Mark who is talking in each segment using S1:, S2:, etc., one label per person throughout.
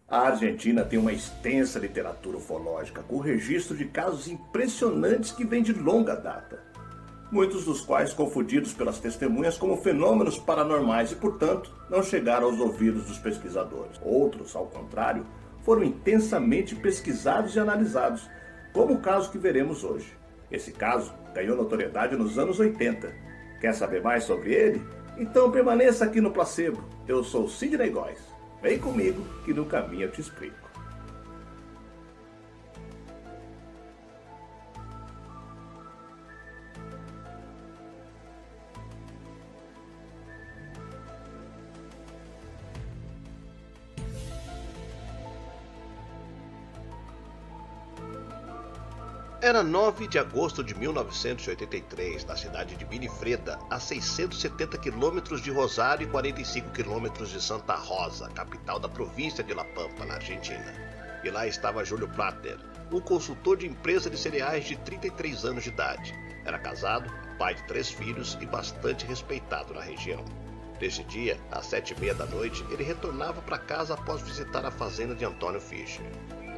S1: A Argentina tem uma extensa literatura ufológica, com registro de casos impressionantes que vêm de longa data. Muitos dos quais confundidos pelas testemunhas como fenômenos paranormais e, portanto, não chegaram aos ouvidos dos pesquisadores. Outros, ao contrário, foram intensamente pesquisados e analisados, como o caso que veremos hoje. Esse caso ganhou notoriedade nos anos 80. Quer saber mais sobre ele? Então permaneça aqui no Placebo. Eu sou Sidney Góes. Vem comigo que no caminho eu te explico.
S2: Era 9 de agosto de 1983, na cidade de Winifreda, a 670 quilômetros de Rosário e 45 quilômetros de Santa Rosa, capital da província de La Pampa, na Argentina. E lá estava Júlio Plattner, um consultor de empresa de cereais de 33 anos de idade. Era casado, pai de 3 filhos e bastante respeitado na região. Nesse dia, às 7h30 da noite, ele retornava para casa após visitar a fazenda de Antônio Fischer.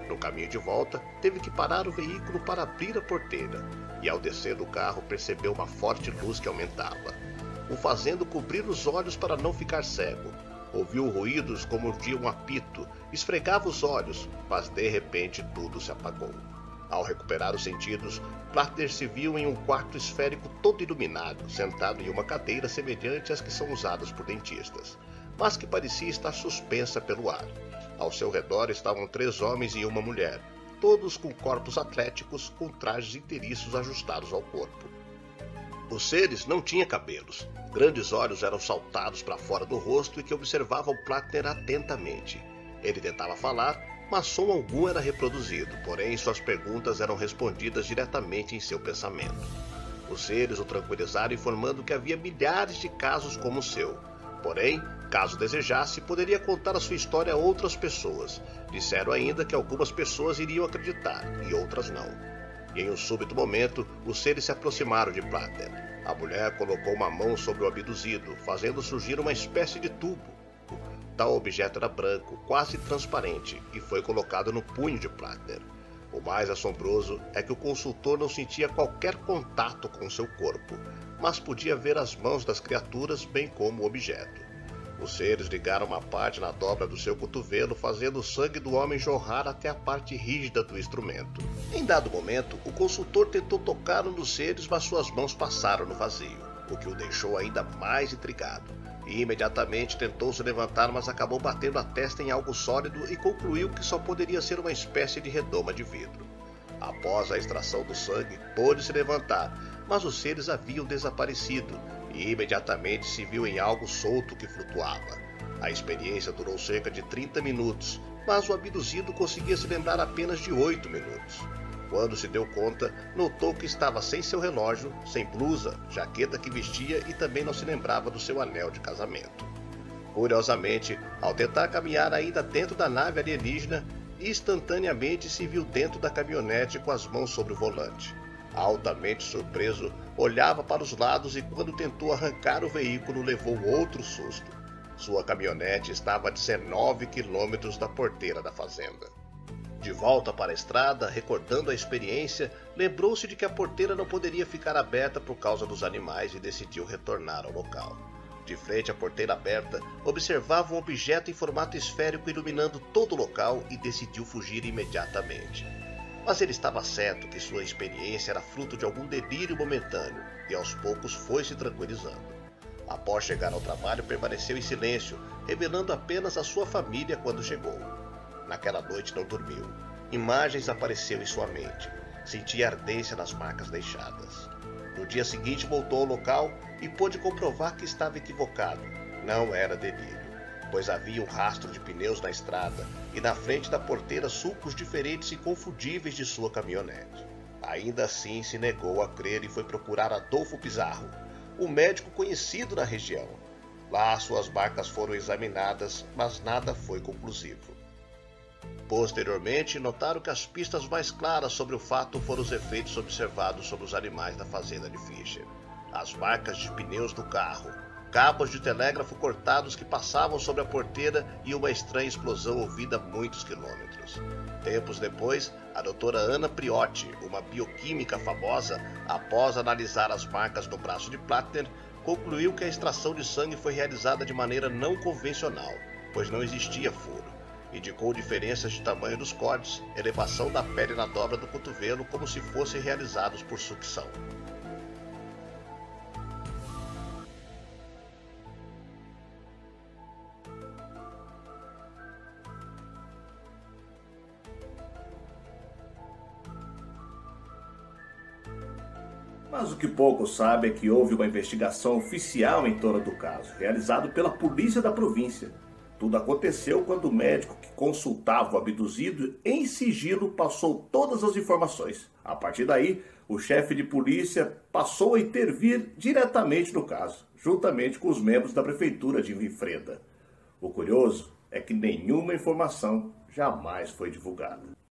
S2: No caminho de volta, teve que parar o veículo para abrir a porteira e, ao descer do carro, percebeu uma forte luz que aumentava, o fazendo cobrir os olhos para não ficar cego. Ouviu ruídos como de um apito, esfregava os olhos, mas de repente tudo se apagou. Ao recuperar os sentidos, Plattner se viu em um quarto esférico todo iluminado, sentado em uma cadeira semelhante às que são usadas por dentistas, mas que parecia estar suspensa pelo ar. Ao seu redor estavam 3 homens e uma mulher, todos com corpos atléticos, com trajes inteiriços ajustados ao corpo. Os seres não tinham cabelos. Grandes olhos eram saltados para fora do rosto e que observavam Plattner atentamente. Ele tentava falar, mas som algum era reproduzido, porém suas perguntas eram respondidas diretamente em seu pensamento. Os seres o tranquilizaram informando que havia milhares de casos como o seu. Porém, caso desejasse, poderia contar a sua história a outras pessoas. Disseram ainda que algumas pessoas iriam acreditar e outras não. E em um súbito momento, os seres se aproximaram de Plattner. A mulher colocou uma mão sobre o abduzido, fazendo surgir uma espécie de tubo. Tal objeto era branco, quase transparente, e foi colocado no punho de Plattner. O mais assombroso é que o consultor não sentia qualquer contato com seu corpo, mas podia ver as mãos das criaturas bem como o objeto. Os seres ligaram uma parte na dobra do seu cotovelo, fazendo o sangue do homem jorrar até a parte rígida do instrumento. Em dado momento, o consultor tentou tocar um dos seres, mas suas mãos passaram no vazio, o que o deixou ainda mais intrigado. E imediatamente tentou se levantar, mas acabou batendo a testa em algo sólido e concluiu que só poderia ser uma espécie de redoma de vidro. Após a extração do sangue, pôde se levantar, mas os seres haviam desaparecido e imediatamente se viu em algo solto que flutuava. A experiência durou cerca de 30 minutos, mas o abduzido conseguia se lembrar apenas de 8 minutos. Quando se deu conta, notou que estava sem seu relógio, sem blusa, jaqueta que vestia e também não se lembrava do seu anel de casamento. Curiosamente, ao tentar caminhar ainda dentro da nave alienígena, instantaneamente se viu dentro da caminhonete com as mãos sobre o volante. Altamente surpreso, olhava para os lados e quando tentou arrancar o veículo levou outro susto. Sua caminhonete estava a 19 quilômetros da porteira da fazenda. De volta para a estrada, recordando a experiência, lembrou-se de que a porteira não poderia ficar aberta por causa dos animais e decidiu retornar ao local. De frente à porteira aberta, observava um objeto em formato esférico iluminando todo o local e decidiu fugir imediatamente. Mas ele estava certo que sua experiência era fruto de algum delírio momentâneo e aos poucos foi se tranquilizando. Após chegar ao trabalho, permaneceu em silêncio, revelando apenas a sua família quando chegou. Naquela noite não dormiu. Imagens apareceram em sua mente. Sentia ardência nas marcas deixadas. No dia seguinte voltou ao local e pôde comprovar que estava equivocado. Não era delírio, pois havia um rastro de pneus na estrada e na frente da porteira sulcos diferentes e confundíveis de sua caminhonete. Ainda assim se negou a crer e foi procurar Adolfo Pizarro, um médico conhecido na região. Lá suas marcas foram examinadas, mas nada foi conclusivo. Posteriormente, notaram que as pistas mais claras sobre o fato foram os efeitos observados sobre os animais da fazenda de Fischer. As marcas de pneus do carro, cabos de telégrafo cortados que passavam sobre a porteira e uma estranha explosão ouvida a muitos quilômetros. Tempos depois, a doutora Ana Priotti, uma bioquímica famosa, após analisar as marcas no braço de Plattner, concluiu que a extração de sangue foi realizada de maneira não convencional, pois não existia furo. Indicou diferenças de tamanho dos cortes, elevação da pele na dobra do cotovelo como se fossem realizados por sucção.
S1: Mas o que poucos sabem é que houve uma investigação oficial em torno do caso, realizado pela polícia da província. Tudo aconteceu quando o médico que consultava o abduzido em sigilo passou todas as informações. A partir daí, o chefe de polícia passou a intervir diretamente no caso, juntamente com os membros da prefeitura de Vinfreda. O curioso é que nenhuma informação jamais foi divulgada.